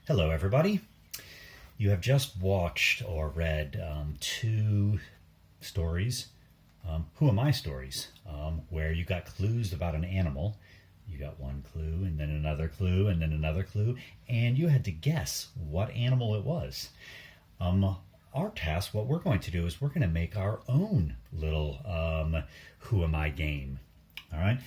Hello, everybody. You have just watched or read two stories, Who Am I stories, where you got clues about an animal. You got one clue, and then another clue, and then another clue, and you had to guess what animal it was. Our task, what we're going to do is we're going to make our own little Who Am I game. All right.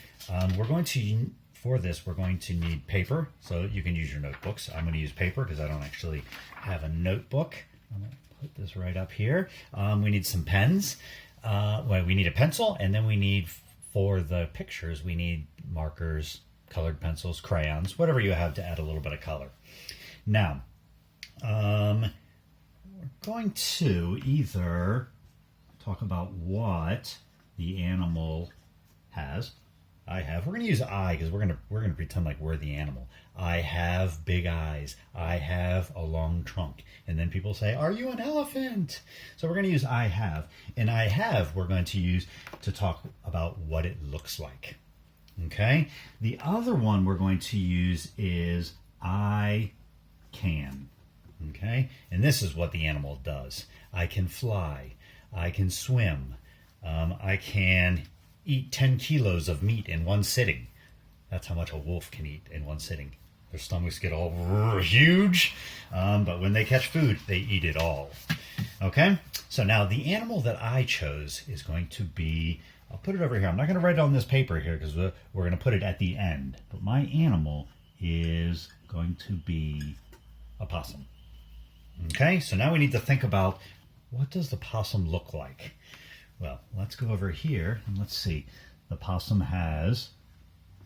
For this, we're going to need paper, so you can use your notebooks. I'm going to use paper because I don't actually have a notebook. I'm going to put this right up here. We need some pens. We need a pencil, and then we need, for the pictures, we need markers, colored pencils, crayons, whatever you have to add a little bit of color. Now, we're going to either talk about what the animal has. We're going to use I because we're going to pretend like we're the animal. I have big eyes. I have a long trunk. And then people say, "Are you an elephant?" So we're going to use I have. And I have we're going to use to talk about what it looks like. Okay? The other one we're going to use is I can. Okay? And this is what the animal does. I can fly. I can swim. I can eat 10 kilos of meat in one sitting. That's how much a wolf can eat in one sitting. Their stomachs get all huge, but when they catch food, they eat it all. Okay? So now the animal that I chose is going to be, I'll put it over here. I'm not going to write it on this paper here because we're going to put it at the end. But my animal is going to be a possum. Okay? So now we need to think about, what does the possum look like? Well, let's go over here and let's see. The possum has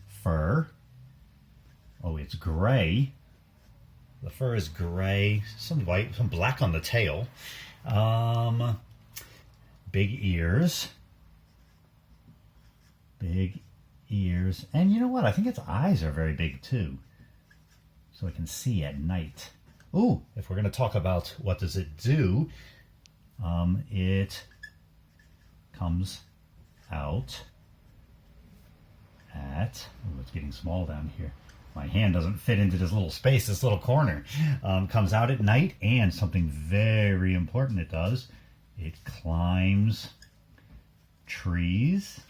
fur. Oh, it's gray. The fur is gray, some white, some black on the tail. Big ears. Big ears. And you know what? I think its eyes are very big too. So it can see at night. Ooh, if we're going to talk about what does it do, it comes out at, oh, it's getting small down here. My hand doesn't fit into this little space, this little corner. Comes out at night, and something very important it does, it climbs trees.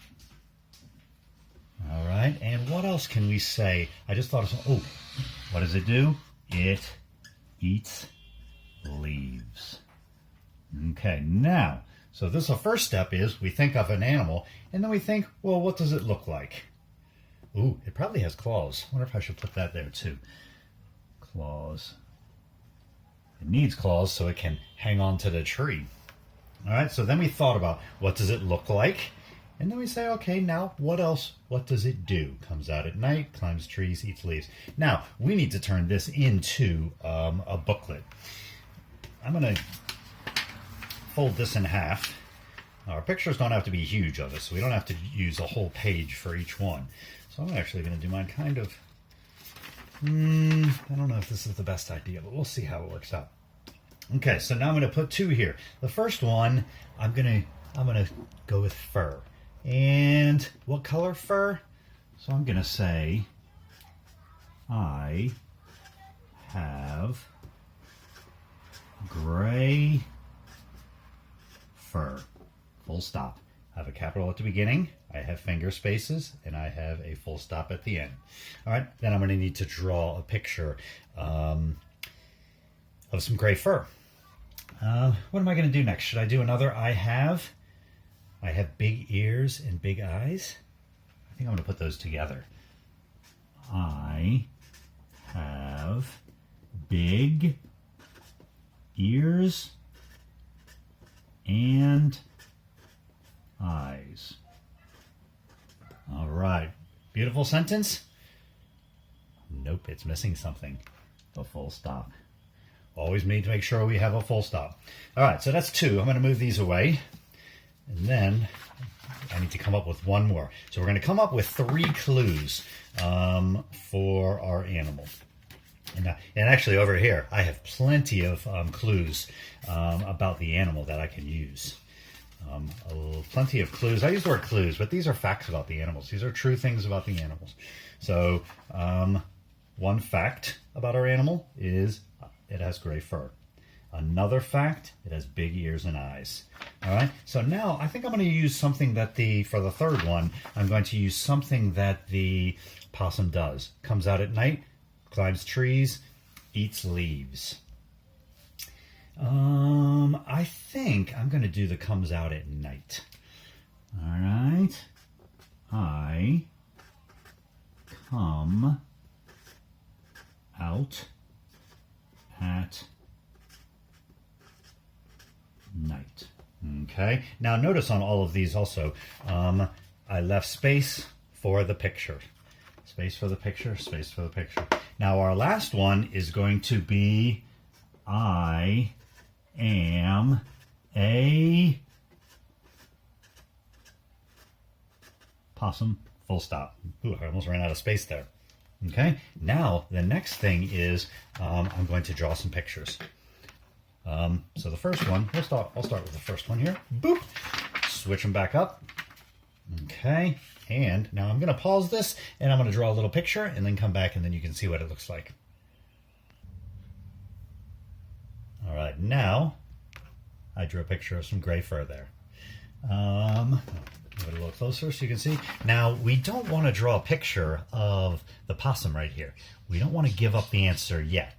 All right, and what else can we say? I just thought of what does it do? It eats leaves. Okay, now, so this, the first step is we think of an animal, and then we think, well, what does it look like? Ooh, it probably has claws. I wonder if I should put that there too. Claws. It needs claws so it can hang on to the tree. All right, so then we thought about what does it look like? And then we say, okay, now what else? What does it do? Comes out at night, climbs trees, eats leaves. Now, we need to turn this into a booklet. I'm going to fold this in half. Our pictures don't have to be huge of us, so we don't have to use a whole page for each one. So I'm actually going to do mine kind of, I don't know if this is the best idea, but we'll see how it works out. Okay, so now I'm going to put two here. The first one, I'm going to go with fur. And what color fur? So I'm going to say, I have gray fur. Full stop. I have a capital at the beginning, I have finger spaces, and I have a full stop at the end. All right, then I'm going to need to draw a picture of some gray fur. What am I going to do next? Should I do another I have big ears and big eyes? I think I'm going to put those together. I have big ears and eyes. All right. Beautiful sentence? Nope, it's missing something. The full stop. Always need to make sure we have a full stop. All right, so that's two. I'm going to move these away. And then I need to come up with one more. So we're going to come up with 3 clues for our animal. And actually over here, I have plenty of clues about the animal that I can use. Plenty of clues. I use the word clues, but these are facts about the animals. These are true things about the animals. So one fact about our animal is it has gray fur. Another fact, it has big ears and eyes. All right, so now I think I'm going to use something that for the third one, I'm going to use something that the possum does. Comes out at night, climbs trees, eats leaves. I think I'm going to do the comes out at night. All right, I come out at night. Okay, now notice on all of these also, I left space for the picture. Space for the picture, space for the picture. Now our last one is going to be, I am a possum, full stop. Ooh, I almost ran out of space there. Okay, now the next thing is I'm going to draw some pictures. So the first one, I'll start with the first one here. Boop. Switch them back up. Okay, and now I'm going to pause this and I'm going to draw a little picture and then come back and then you can see what it looks like. All right, now I drew a picture of some gray fur there. Get a little closer so you can see. Now, we don't want to draw a picture of the possum right here. We don't want to give up the answer yet.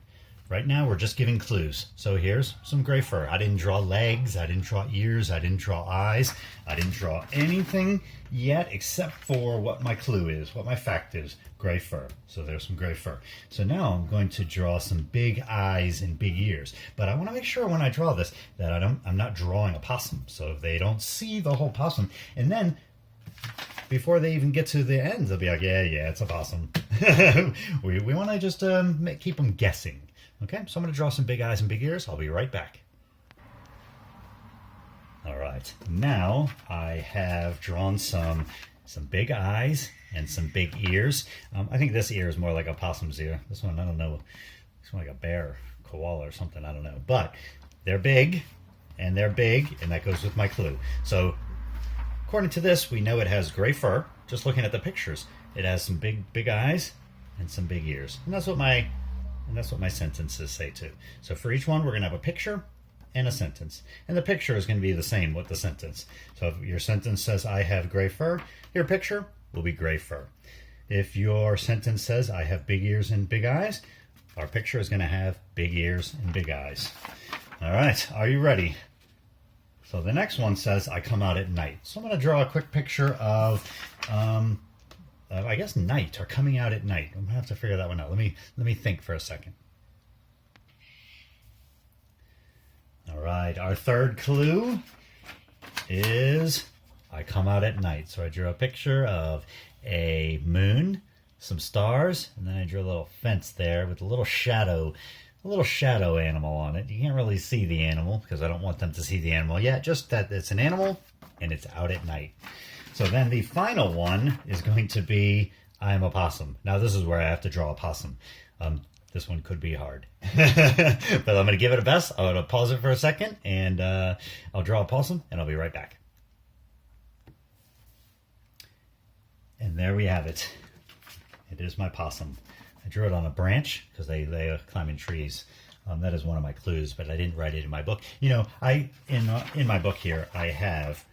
Right now, we're just giving clues. So here's some gray fur. I didn't draw legs, I didn't draw ears, I didn't draw eyes. I didn't draw anything yet except for what my clue is, what my fact is, gray fur. So there's some gray fur. So now I'm going to draw some big eyes and big ears. But I want to make sure when I draw this that I'm not drawing a possum. So they don't see the whole possum. And then before they even get to the end, they'll be like, yeah, it's a possum. we want to just keep them guessing. Okay, so I'm going to draw some big eyes and big ears. I'll be right back. All right, now I have drawn some big eyes and some big ears. I think this ear is more like a possum's ear. This one, I don't know. This one like a bear, koala or something, I don't know. But they're big, and that goes with my clue. So according to this, we know it has gray fur. Just looking at the pictures, it has some big eyes and some big ears. And that's what my sentences say too. So for each one, we're going to have a picture and a sentence. And the picture is going to be the same with the sentence. So if your sentence says, I have gray fur, your picture will be gray fur. If your sentence says, I have big ears and big eyes, our picture is going to have big ears and big eyes. All right, are you ready? So the next one says, I come out at night. So I'm going to draw a quick picture of, I guess night, or coming out at night. I'm going to have to figure that one out. Let me think for a second. All right, our third clue is I come out at night. So I drew a picture of a moon, some stars, and then I drew a little fence there with a little shadow animal on it. You can't really see the animal because I don't want them to see the animal yet, just that it's an animal and it's out at night. So then the final one is going to be I'm a possum. Now this is where I have to draw a possum. This one could be hard. But I'm going to give it a best. I'm going to pause it for a second and I'll draw a possum and I'll be right back. And there we have it. It is my possum. I drew it on a branch because they climb in trees. That is one of my clues, but I didn't write it in my book. You know, in my book here, I have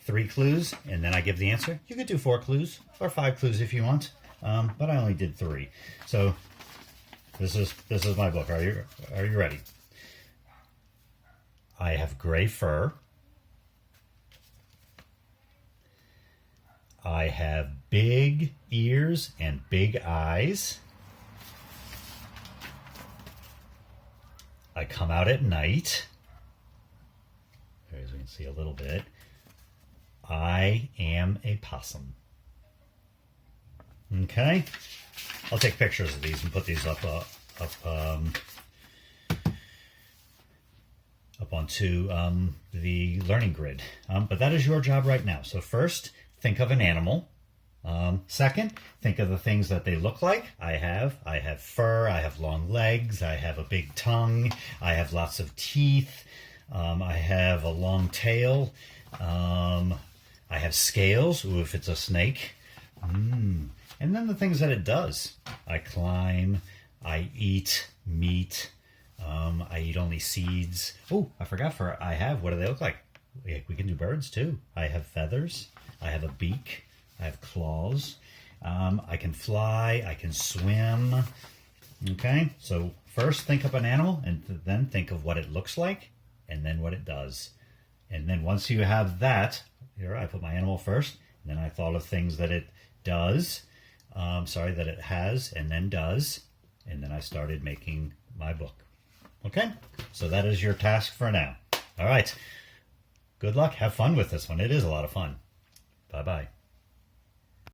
3 clues, and then I give the answer. You could do 4 clues or 5 clues if you want, but I only did 3. So this is my book. Are you ready? I have gray fur. I have big ears and big eyes. I come out at night. As we can see a little bit. I am a possum. Okay. I'll take pictures of these and put these up onto the learning grid. But that is your job right now. So first, think of an animal. Second, think of the things that they look like. I have fur, I have long legs, I have a big tongue, I have lots of teeth, I have a long tail, I have scales, ooh, if it's a snake. And then the things that it does. I climb, I eat meat, I eat only seeds. Oh, I forgot what do they look like? We can do birds too. I have feathers. I have a beak. I have claws. I can fly. I can swim. Okay, so first think of an animal and then think of what it looks like and then what it does. And then once you have that, here I put my animal first, and then I thought of things that it does, that it has and then does, and then I started making my book. Okay, so that is your task for now. All right, good luck. Have fun with this one. It is a lot of fun. Bye-bye.